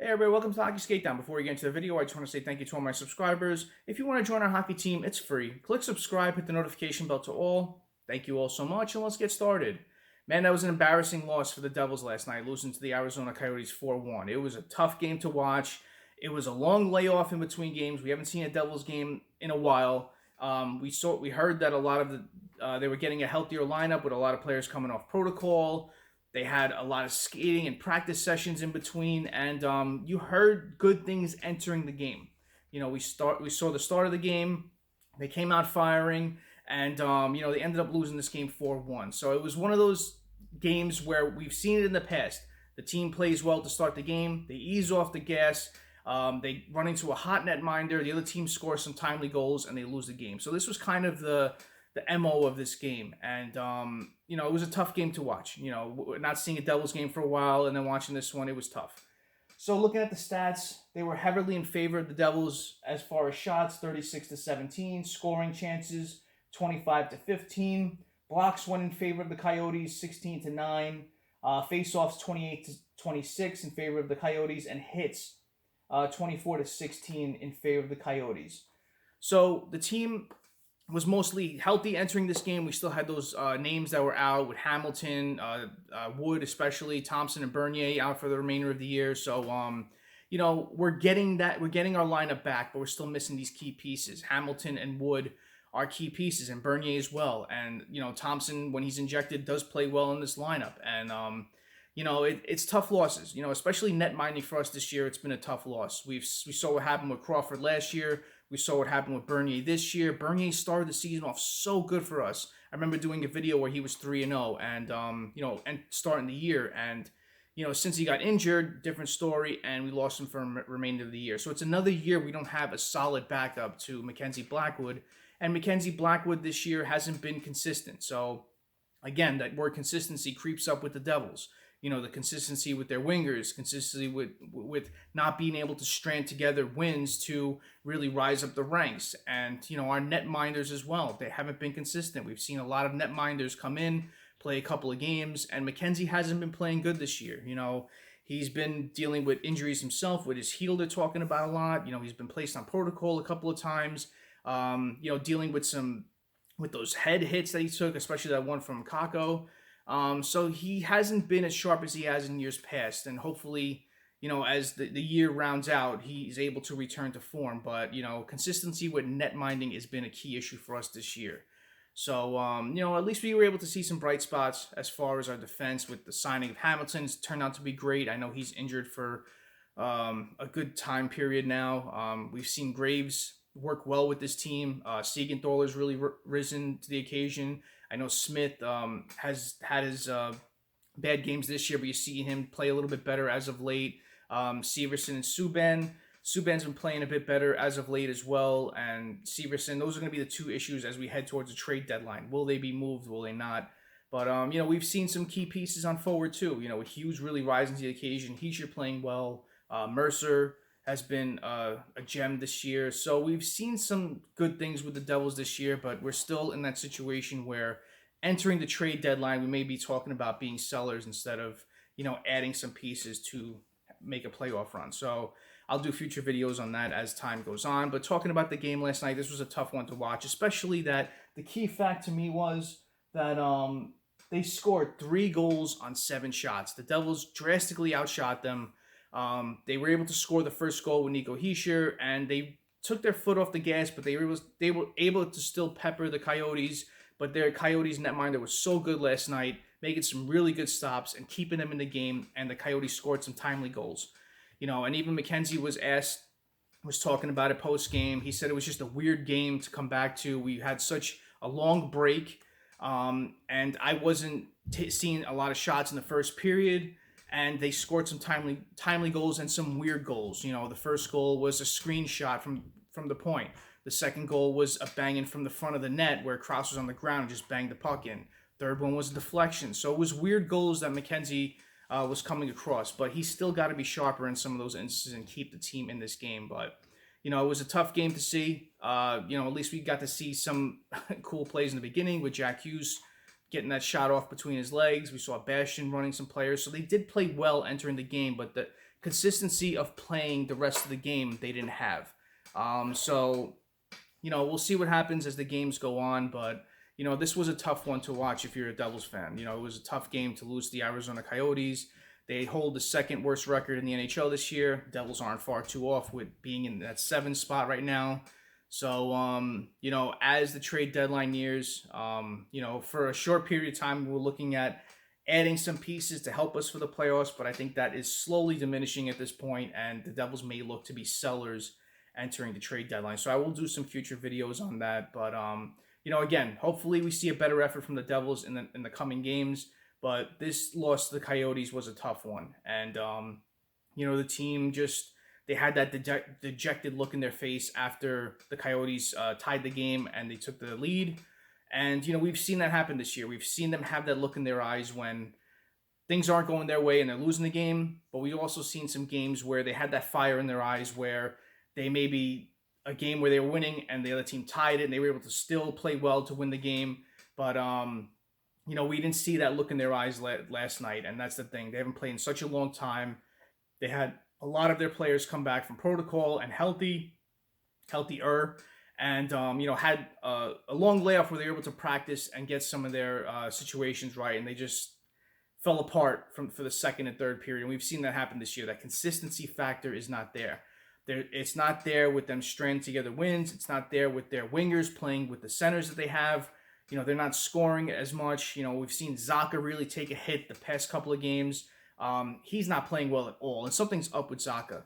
Hey everybody, welcome to Hockey Skatedown. Before we get into the video, I just want to say thank you to all my subscribers. If you want to join our hockey team, it's free. Click subscribe, hit the notification bell to all. Thank you all so much, and let's get started. Man, that was an embarrassing loss for the Devils last night, losing to the Arizona Coyotes 4-1. It was a tough game to watch. It was a long layoff in between games. We haven't seen a Devils game in a while. We heard that a lot of they were getting a healthier lineup with a lot of players coming off protocol. They had a lot of skating and practice sessions in between, and you heard good things entering the game. You know, we saw the start of the game. They came out firing, and they ended up losing this game 4-1. So it was one of those games where we've seen it in the past. The team plays well to start the game. They ease off the gas. They run into a hot netminder. The other team scores some timely goals, and they lose the game. So this was kind of the MO of this game. And, it was a tough game to watch. Not seeing a Devils game for a while and then watching this one, it was tough. So looking at the stats, they were heavily in favor of the Devils as far as shots, 36-17, scoring chances, 25-15. Blocks went in favor of the Coyotes, 16-9. Faceoffs, 28-26 in favor of the Coyotes, and hits, 24-16 in favor of the Coyotes. So the team was mostly healthy entering this game. We still had those names that were out with Hamilton, Wood, especially Thompson and Bernier out for the remainder of the year. So, we're getting our lineup back, but we're still missing these key pieces. Hamilton and Wood are key pieces, and Bernier as well. And, Thompson, when he's injected, does play well in this lineup. And, it's tough losses, especially net minding for us this year. It's been a tough loss. We saw what happened with Crawford last year. We saw what happened with Bernier this year. Bernier started the season off so good for us. I remember doing a video where he was 3-0 and starting the year. And, since he got injured, different story, and we lost him for the remainder of the year. So it's another year we don't have a solid backup to Mackenzie Blackwood. And Mackenzie Blackwood this year hasn't been consistent. So, again, that word consistency creeps up with the Devils. The consistency with their wingers, consistency with not being able to strand together wins to really rise up the ranks. And, our netminders as well. They haven't been consistent. We've seen a lot of netminders come in, play a couple of games, and Mackenzie hasn't been playing good this year. He's been dealing with injuries himself, with his heel they're talking about a lot. He's been placed on protocol a couple of times, dealing with those head hits that he took, especially that one from Kako. So he hasn't been as sharp as he has in years past, and hopefully, as the year rounds out, he's able to return to form. But, consistency with net minding has been a key issue for us this year. So, at least we were able to see some bright spots as far as our defense with the signing of Hamilton. It's turned out to be great. I know he's injured for a good time period now. We've seen Graves work well with this team. Siegenthaler's really risen to the occasion. I know Smith has had his bad games this year, but you see him play a little bit better as of late. Severson and Subban. Subban's been playing a bit better as of late as well. And Severson, those are going to be the two issues as we head towards the trade deadline. Will they be moved? Will they not? But, we've seen some key pieces on forward too. With Hughes really rising to the occasion. Hischier playing well. Mercer has been a gem this year. So we've seen some good things with the Devils this year, but we're still in that situation where entering the trade deadline, we may be talking about being sellers instead of, adding some pieces to make a playoff run. So I'll do future videos on that as time goes on. But talking about the game last night, this was a tough one to watch, especially that the key fact to me was that they scored 3 goals on 7 shots. The Devils drastically outshot them. They were able to score the first goal with Nico Hischier, and they took their foot off the gas, but they were able to still pepper the Coyotes. But their Coyotes netminder was so good last night, making some really good stops and keeping them in the game, and the Coyotes scored some timely goals. And even Mackenzie was talking about it post-game. He said it was just a weird game to come back to. We had such a long break, and I wasn't seeing a lot of shots in the first period. And they scored some timely goals and some weird goals. The first goal was a screenshot from the point. The second goal was a banging from the front of the net where Krause was on the ground and just banged the puck in. Third one was a deflection. So it was weird goals that Mackenzie was coming across. But he's still got to be sharper in some of those instances and keep the team in this game. But, it was a tough game to see. At least we got to see some cool plays in the beginning with Jack Hughes getting that shot off between his legs. We saw Bastion running some players. So they did play well entering the game, but the consistency of playing the rest of the game they didn't have. So, we'll see what happens as the games go on, but this was a tough one to watch if you're a Devils fan. It was a tough game to lose to the Arizona Coyotes. They hold the second worst record in the NHL this year. Devils aren't far too off with being in that 7th spot right now. So, as the trade deadline nears, for a short period of time, we're looking at adding some pieces to help us for the playoffs, but I think that is slowly diminishing at this point, and the Devils may look to be sellers entering the trade deadline. So I will do some future videos on that, but again, hopefully we see a better effort from the Devils in the coming games. But this loss to the Coyotes was a tough one, and the team they had that dejected look in their face after the Coyotes tied the game and they took the lead. And we've seen that happen this year. We've seen them have that look in their eyes when things aren't going their way and they're losing the game. But we've also seen some games where they had that fire in their eyes where they maybe a game where they were winning and the other team tied it and they were able to still play well to win the game. But, we didn't see that look in their eyes last night. And that's the thing. They haven't played in such a long time. They had a lot of their players come back from protocol and healthier. And, had a long layoff where they were able to practice and get some of their situations right. And they just fell apart for the second and third period. And we've seen that happen this year. That consistency factor is not there. It's not there with them stranding together wins. It's not there with their wingers playing with the centers that they have. They're not scoring as much. We've seen Zacha really take a hit the past couple of games. He's not playing well at all. And something's up with Zacha.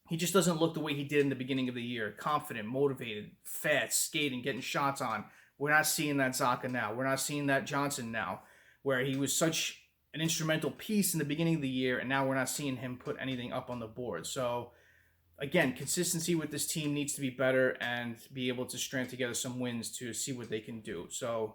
He just doesn't look the way he did in the beginning of the year. Confident, motivated, fast, skating, getting shots on. We're not seeing that Zacha now. We're not seeing that Johnson now, where he was such an instrumental piece in the beginning of the year, and now we're not seeing him put anything up on the board. So, again, consistency with this team needs to be better and be able to string together some wins to see what they can do. So,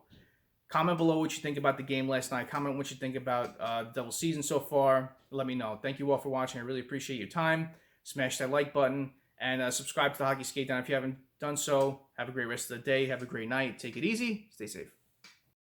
comment below what you think about the game last night. Comment what you think about the Devils season so far. Let me know. Thank you all for watching. I really appreciate your time. Smash that like button and subscribe to the Hockey Skatedown if you haven't done so. Have a great rest of the day. Have a great night. Take it easy. Stay safe.